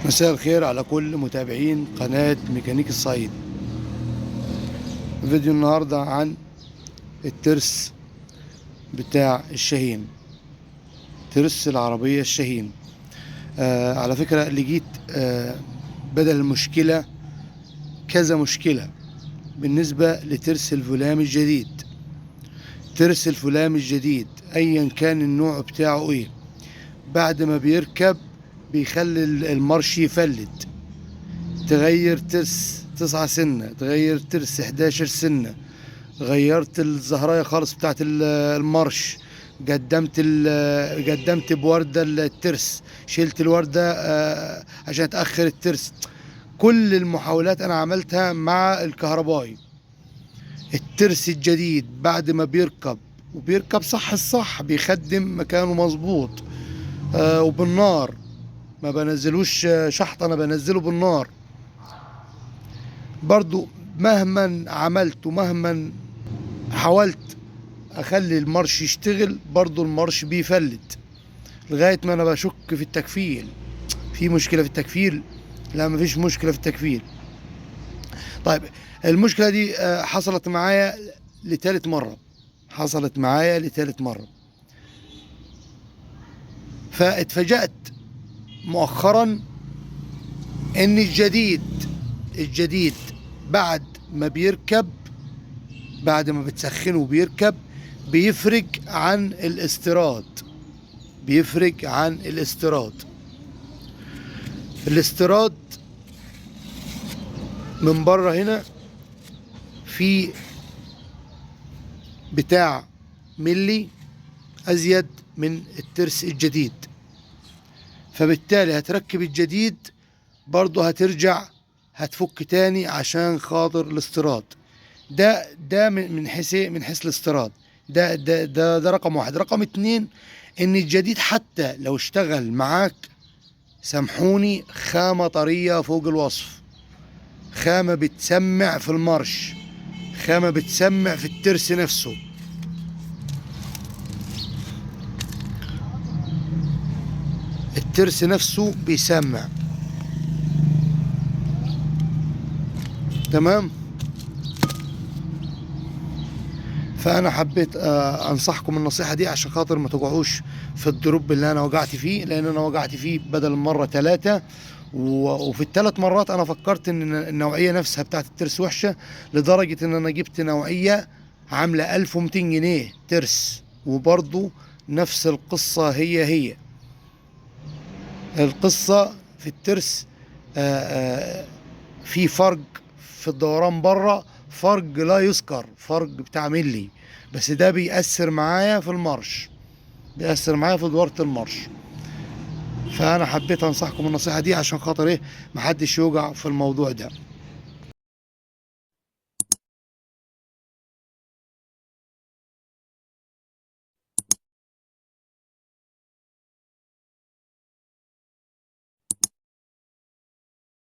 مساء الخير على كل متابعين قناة ميكانيك الصعيد. فيديو النهاردة عن الترس بتاع الشاهين، ترس العربية الشاهين. على فكرة لقيت بدل المشكلة كذا مشكلة بالنسبة لترس الفلام الجديد. ترس الفلام الجديد ايا كان النوع بتاعه ايه، بعد ما بيركب بيخلي المارش يفلت. تغير ترس 9 سنة، تغير ترس 11 سنة، غيرت الزهراية خالص بتاعت المارش، قدمت بوردة الترس، شلت الوردة عشان تأخر الترس. كل المحاولات أنا عملتها مع الكهربائي. الترس الجديد بعد ما وبيركب صح الصح، بيخدم مكانه مظبوط وبالنار، ما بنزلوش شحط، انا بنزله بالنار. برضو مهما عملت ومهما حاولت اخلي المارش يشتغل، برضو المارش بيفلت لغاية ما انا بشك في التكفيل. في مشكلة في التكفيل؟ لا، مفيش مشكلة في التكفيل. طيب، المشكلة دي حصلت معايا لثالث مرة، فاتفاجأت مؤخرا ان الجديد بعد ما بيركب، بعد ما بتسخنه وبيركب، بيفرق عن الاستيراد. الاستيراد من بره هنا في بتاع ملي ازيد من الترس الجديد، فبالتالي هتركب الجديد برضه هترجع هتفك تاني عشان خاطر الاستيراد. ده من حيث الاستيراد. ده رقم واحد. رقم اتنين، ان الجديد حتى لو اشتغل معاك، سامحوني، خامة طرية فوق الوصف، خامة بتسمع في المارش، خامة بتسمع في الترس نفسه. الترس نفسه بيسمع. تمام. فانا حبيت انصحكم النصيحه دي عشان خاطر ما تقعوش في الدروب اللي انا وقعت فيه، لان انا وقعت فيه بدل المره 3، وفي ال3 مرات انا فكرت ان النوعيه نفسها بتاعت الترس وحشه، لدرجه ان انا جبت نوعيه عامله 1200 جنيه ترس، وبرضو نفس القصه. هي القصه في الترس في فرق في الدوران بره، فرق لا يذكر، فرق بتاع ملي، بس ده بيأثر معايا في المارش، بيأثر معايا في دوارة المارش. فأنا حبيت أنصحكم النصيحة دي عشان خاطر إيه، محدش يوقع في الموضوع ده.